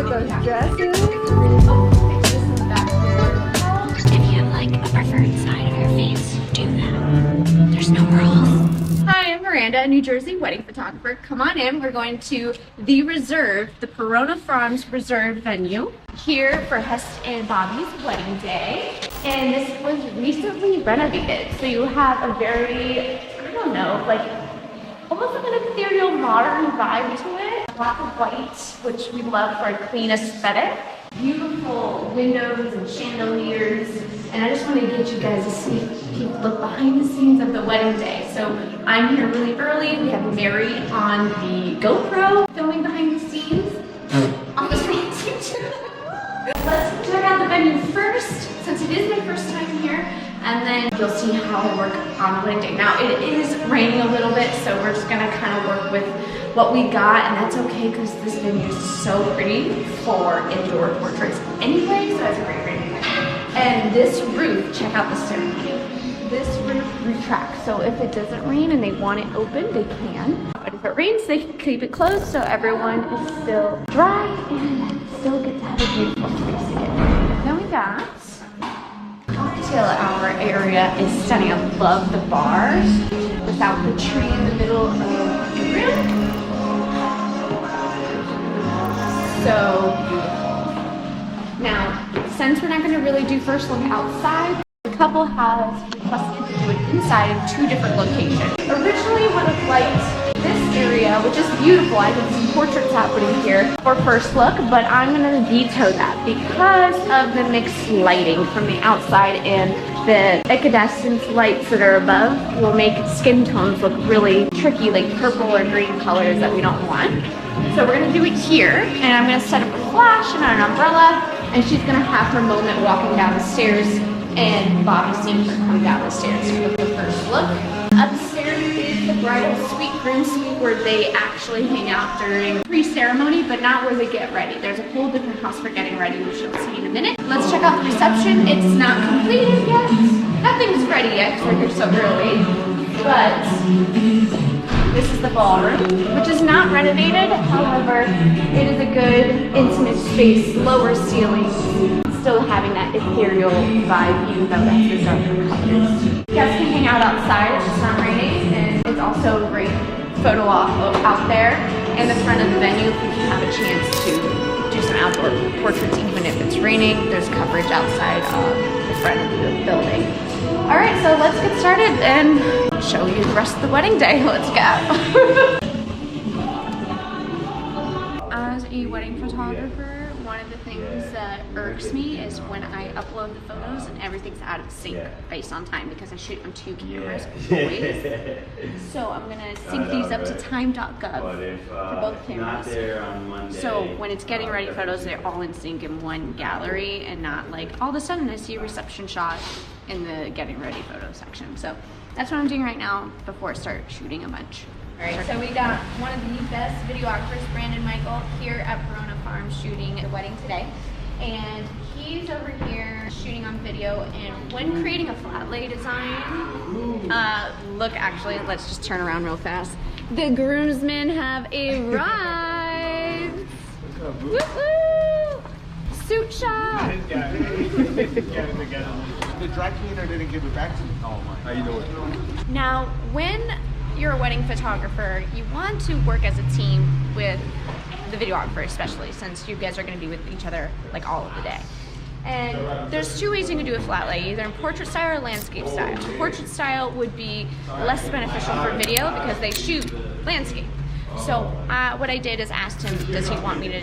those dresses. If you have like a preferred side of your face, do that. There's no rules. Hi, I'm Miranda, a New Jersey wedding photographer. Come on in. We're going to the Reserve, the Perona Farms Reserve venue here for Hest and Bobby's wedding day. And this was recently renovated. So you have a very, I don't know, like almost like an ethereal modern vibe to it. Black and white, which we love for a clean aesthetic. Beautiful windows and chandeliers. And I just want to get you guys a sneak peek look behind the scenes of the wedding day. So I'm here really early. We have Mary on the GoPro filming behind the scenes. On the streets. Let's check out the venue first, since it is my first time here, and then you'll see how I work on the wedding day. Now it is raining a little bit, so we're just gonna kind of work with what we got, and that's okay because this venue is so pretty for indoor portraits anyway, so that's a great venue. And this roof, check out the ceremony. This roof retracts, so if it doesn't rain and they want it open, they can. But if it rains, they can keep it closed so everyone is still dry and still get to have a beautiful space again. Then we got cocktail hour area is stunning. I love the bar without the tree in the middle of the room. So now, since we're not going to really do first look outside, the couple has requested to do it inside in 2 different locations. Originally would have liked this area, which is beautiful. I can see portraits happening here for first look, but I'm going to veto that because of the mixed lighting from the outside, and the incandescent lights that are above will make skin tones look really tricky, like purple or green colors that we don't want. So we're going to do it here, and I'm going to set up a flash and an umbrella, and she's going to have her moment walking down the stairs, and Bobby's seeing her come down the stairs with the first look. Upstairs is the bridal suite, groom suite, where they actually hang out during pre-ceremony, but not where they get ready. There's a whole different house for getting ready, which you'll see in a minute. Let's check out the reception. It's not completed yet. Nothing's ready yet because we're here so early, but this is the ballroom, which is not renovated. However, it is a good intimate space, lower ceilings, still having that ethereal vibe, even though that's the darker colors. You guys can hang out outside if it's not raining, and it's also a great photo op out there in the front of the venue if you can have a chance to do some outdoor portraits even if it's raining. There's coverage outside of the front of the building. All right, so let's get started and show you the rest of the wedding day. Let's go. As a wedding photographer, one of the things that irks me is when I upload the photos and everything's out of sync based on time, because I shoot on 2 cameras always. So I'm gonna sync these up to time.gov for both cameras. So when it's getting ready photos, they're all in sync in one gallery, and not like all of a sudden I see a reception shot in the getting ready photo section. So that's what I'm doing right now before I start shooting a bunch. All right, so we got one of the best videographers, Brandon Michael, here at Perona Farms shooting the wedding today. And he's over here shooting on video, and when creating a flat lay design, look, actually, let's just turn around real fast. The groomsmen have arrived. Woo-hoo! Suit shop. The dry cleaner didn't give it back to me. Oh my. How you doing? Now, when you're a wedding photographer, you want to work as a team with the videographer, especially since you guys are going to be with each other like all of the day. And there's 2 ways you can do a flat lay, either in portrait style or landscape style. Portrait style would be less beneficial for video because they shoot landscape. So what I did is asked him, does he want me to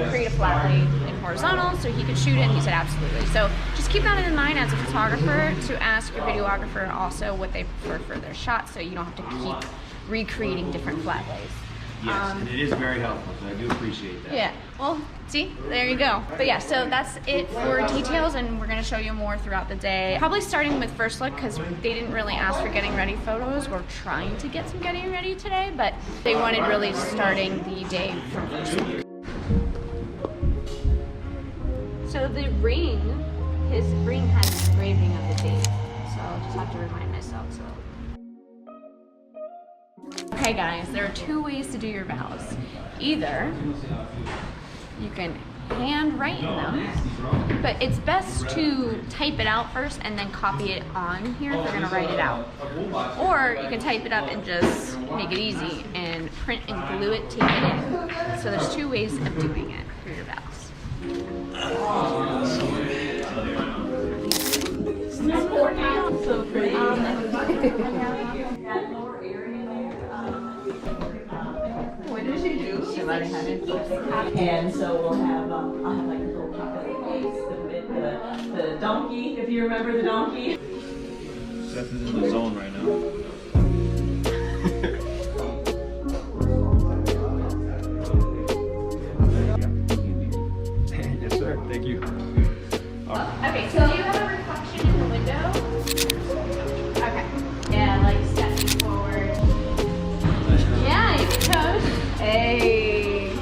create a flat lay in horizontal so he could shoot it, and he said absolutely. So just keep that in mind as a photographer, to ask your videographer also what they prefer for their shots, so you don't have to keep recreating different flat lays. Yes, and it is very helpful, so I do appreciate that. Yeah, well, see, there you go. But yeah, so that's it for details, and we're gonna show you more throughout the day. Probably starting with first look, because they didn't really ask for getting ready photos. We're trying to get some getting ready today, but they wanted really starting the day from first look. So the ring, his ring has engraving of the date, so I'll just have to remind myself. So. Okay guys, there are 2 ways to do your vows. Either you can handwriting them. But it's best to type it out first and then copy it on here if you're gonna write it out. Or you can type it up and just make it easy and print and glue it, tape it in. So there's 2 ways of doing it for your vows. So pretty. What did she do? She let it have it. And so we'll have, I'll have like a little chocolate case, the donkey, if you remember the donkey. Seth is in the zone right now. Yes, sir. Thank you. Okay, so do you have a reflection in the window? Okay. Yeah, like stepping forward. Yeah, you can coach. Hey.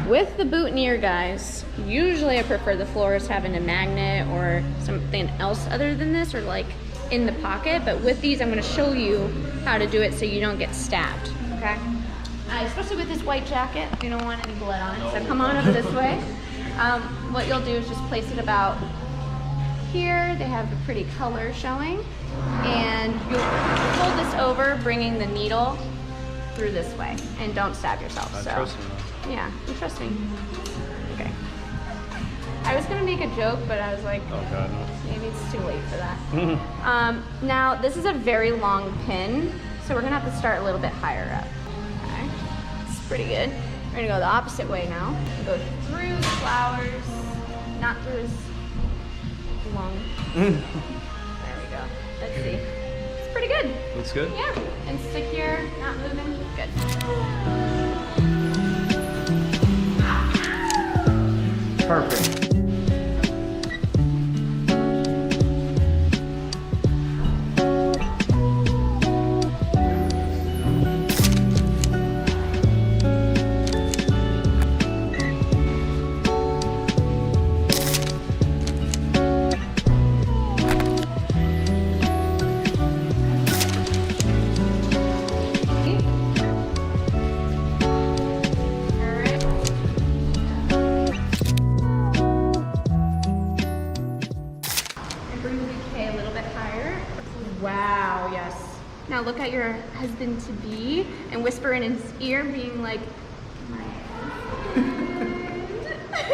With the boutonniere, guys, usually I prefer the florist having a magnet or something else other than this, or like in the pocket. But with these, I'm going to show you how to do it so you don't get stabbed. Okay. Especially with this white jacket, you don't want any blood on it. So come on over this way. What you'll do is just place it about here. They have a pretty color showing. And you'll hold this over, bringing the needle through this way. And don't stab yourself. Trust me. Yeah, you trust me. Okay. I was gonna make a joke, but I was like, Oh God, no. maybe it's too late for that. Now, this is a very long pin, so we're gonna have to start a little bit higher up. Okay, it's pretty good. We're gonna go the opposite way now. Go through the flowers, not through as long. There we go. Let's see. It's pretty good. Looks good? Yeah, and secure, not moving. Good. Perfect. Wow, yes. Now look at your husband-to-be and whisper in his ear, being like, my husband.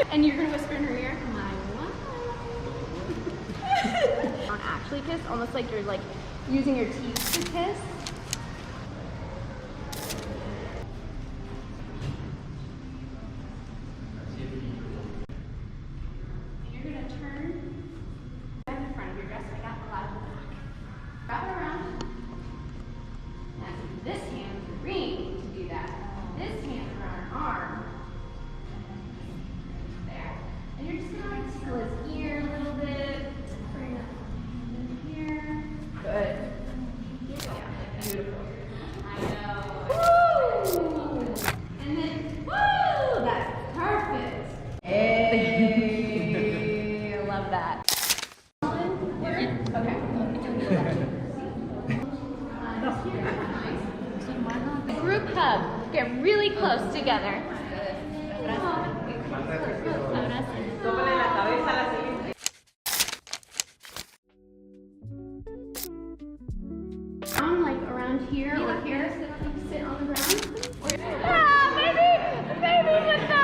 And you're gonna whisper in her ear, my wife. Don't actually kiss, almost like you're like using your teeth to kiss. And you're gonna turn back in front of your dress. I got a lot of back. Wrap it around. Now use this hand to ring to do that. This hand around her arm. There. And you're just gonna like tickle his ear a little bit. Bring that in here. Good. Yeah, beautiful. I know. Woo! And then, woo! That's perfect. Hey! I love that. Okay. Group hug. Get really close together. Like around here or here. Sit on the ground. Ah, baby with the.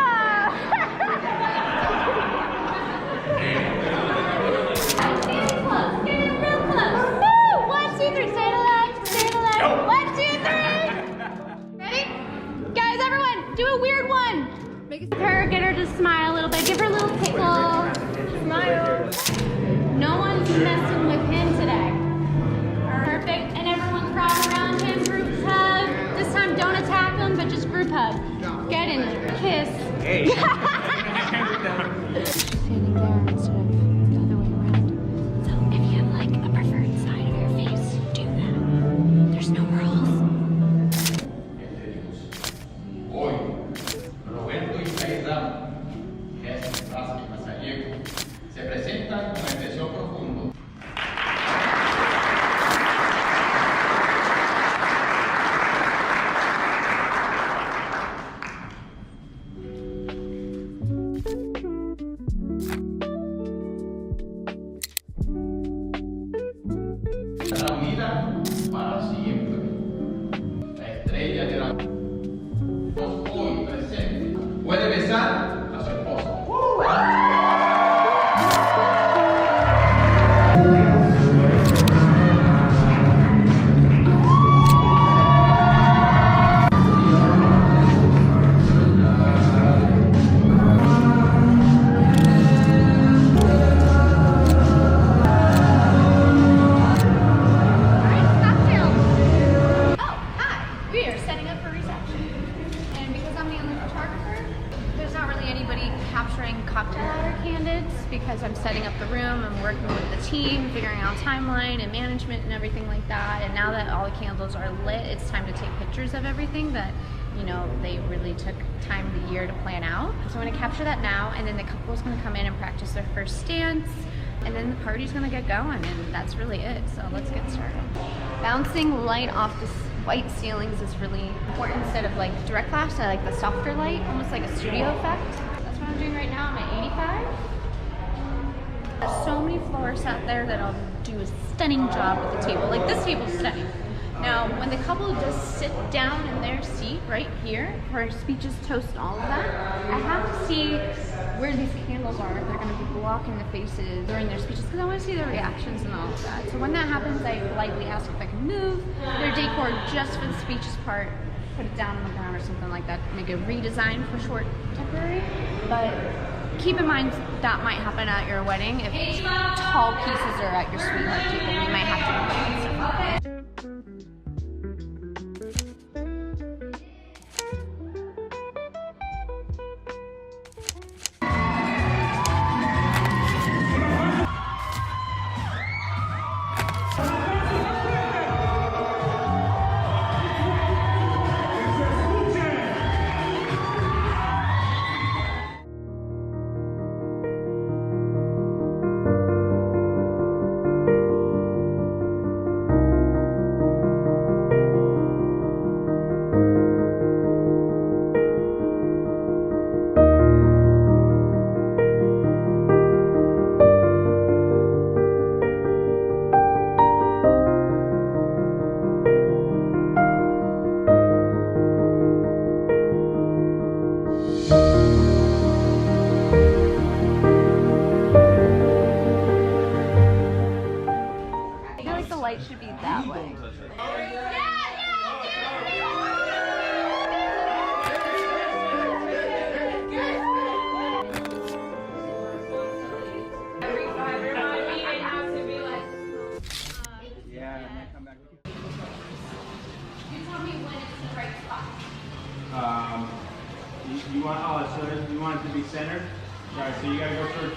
Get close. Get in real close. Woo! 1, 2, 3. Stay to the left. Stay to the left. 1, 2, 3. Ready? Guys, everyone, do a weird one. Make her, get her to smile a little bit. Give her a little tickle. Smile. No one's messing with him today. Perfect. And everyone crowd around him. Group hug. This time, don't attack him, but just group hug. Get in, kiss. Hey. Standing there instead of the other way around. So if you have like a preferred side of your face, do that. There's nowhere else. Hoy, Roberto y Caizado, gestos clásicos gallegos, se presentan con el deseo profundo. La unida para siempre. La estrella de la hoy presente. Puede besar a su esposo. Because I'm setting up the room, I'm working with the team, figuring out timeline and management and everything like that. And now that all the candles are lit, it's time to take pictures of everything that, you know, they really took time of the year to plan out. So I'm gonna capture that now, and then the couple's gonna come in and practice their first dance, and then the party's gonna get going, and that's really it. So let's get started. Bouncing light off the white ceilings is really important. Instead of like direct flash, I like the softer light, almost like a studio effect. That's what I'm doing right now. I'm at 85. There's so many florists out there that'll do a stunning job with the table. Like this table's stunning. Now, when the couple does sit down in their seat right here, where speeches, toast, all of that, I have to see where these candles are, if they're going to be blocking the faces during their speeches, because I want to see their reactions and all of that. So when that happens, I politely ask if I can move their decor just for the speeches part, put it down on the ground or something like that, make a redesign for short temporary. But keep in mind that might happen at your wedding. If tall pieces are at your sweetheart table, you might have to move stuff up. Should be that way. You tell me when it's the right spot. You want, so you want it to be centered? Alright, so you gotta go for